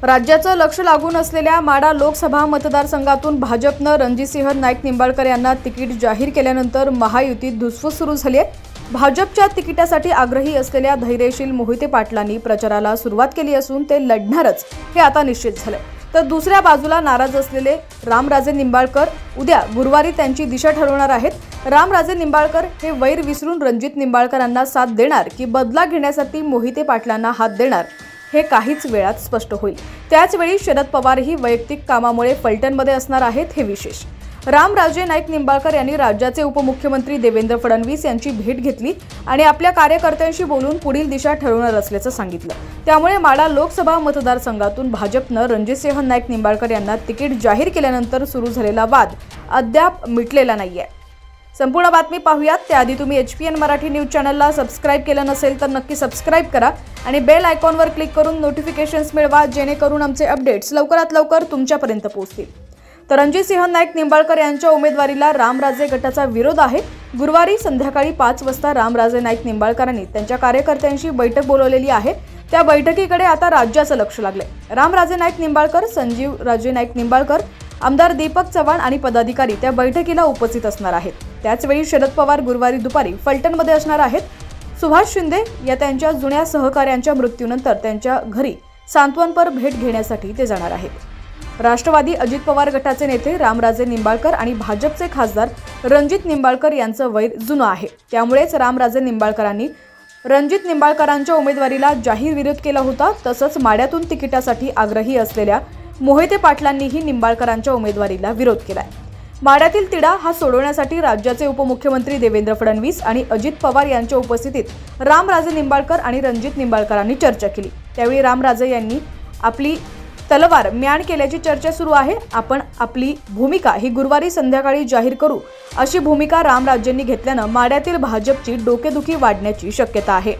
राज्याचं लक्ष लागून असलेल्या माढा लोकसभा मतदारसंघातून भाजपनं रणजितसिंह नाईक निंबाळकर यांना तिकीट जाहीर केल्यानंतर महायुतीत धुसफूस सुरू झाली आहे। भाजपच्या तिकिटासाठी आग्रही असलेल्या धैर्यशील मोहिते पाटलांनी प्रचाराला सुरुवात केली असून ते लढणारच हे आता निश्चित झालं। तर दुसऱ्या बाजूला नाराज असलेले रामराजे निंबाळकर उद्या गुरुवारी त्यांची दिशा ठरवणार आहेत। रामराजे निंबाळकर हे वैर विसरून रणजित निंबाळकरांना साथ देणार की बदला घेण्यासाठी मोहिते पाटलांना हात देणार हे काहीच वेळात स्पष्ट होईल। त्याचवेळी शरद पवारही वैयक्तिक कामामुळे फलटणमध्ये असणार आहेत हे विशेष। रामराजे नाईक निंबाळकर यांनी राज्याचे उपमुख्यमंत्री देवेंद्र फडणवीस यांची भेट घेतली आणि आपल्या कार्यकर्त्यांशी बोलून पुढील दिशा ठरवणार असल्याचं सांगितलं। त्यामुळे माढा लोकसभा मतदारसंघातून भाजपनं रणजितसिंह नाईक निंबाळकर यांना तिकीट जाहीर केल्यानंतर सुरू झालेला वाद अद्याप मिटलेला नाहीये। संपूर्ण बातमी पाहूयात त्याआधी तुम्ही HPN मराठी न्यूज चॅनलला सबस्क्राइब केलं नसेल तर नक्की सबस्क्राइब करा आणि बेल आयकॉनवर क्लिक करून नोटिफिकेशन्स मिळवा जेणेकरून आमचे अपडेट्स लवकरात लवकर तुमच्यापर्यंत पोहोचतील। तर रणजितसिंह नाईक निंबाळकर यांच्या उमेदवारीला रामराजे गटाचा विरोध आहे। गुरुवारी संध्याकाळी 5 वाजता रामराजे नाईक निंबाळकरांनी त्यांच्या कार्यकर्त्यांशी बैठक बोलवलेली आहे। त्या बैठकीकडे आता राज्याचं लक्ष लागलंय। रामराजे नाईक निंबाळकर, संजीव राजे नाईक निंबाळकर, आमदार दीपक चव्हाण आणि पदाधिकारी त्या बैठकीला उपस्थित असणार आहेत। त्याचवेळी शरद पवार गुरुवारी दुपारी फलटणमध्ये असणार आहेत। सुभाष शिंदे या त्यांच्या जुन्या सहकाऱ्यांच्या मृत्यूनंतर त्यांच्या घरी सांत्वनपर भेट घेण्यासाठी ते जाणार आहेत। राष्ट्रवादी अजित पवार गटाचे नेते रामराजे निंबाळकर आणि भाजपचे खासदार रणजित निंबाळकर यांचं वैर जुनं आहे। त्यामुळेच रामराजे निंबाळकरांनी रणजित निंबाळकरांच्या उमेदवारीला जाहीर विरोध केला होता। तसंच माढ्यातून तिकिटासाठी आग्रही असलेल्या मोहिते पाटलांनीही निंबाळकरांच्या उमेदवारीला विरोध केलाय। माढ्यातील तिढा हा सोडवण्यासाठी राज्याचे उपमुख्यमंत्री देवेंद्र फडणवीस आणि अजित पवार यांच्या उपस्थितीत रामराजे निंबाळकर आणि रणजित निंबाळकरांनी चर्चा केली। त्यावेळी रामराजे यांनी आपली तलवार म्यान केल्याची चर्चा सुरू आहे। आपण आपली भूमिका ही गुरुवारी संध्याकाळी जाहीर करू अशी भूमिका रामराजेंनी घेतल्यानं माढ्यातील भाजपची डोकेदुखी वाढण्याची शक्यता आहे।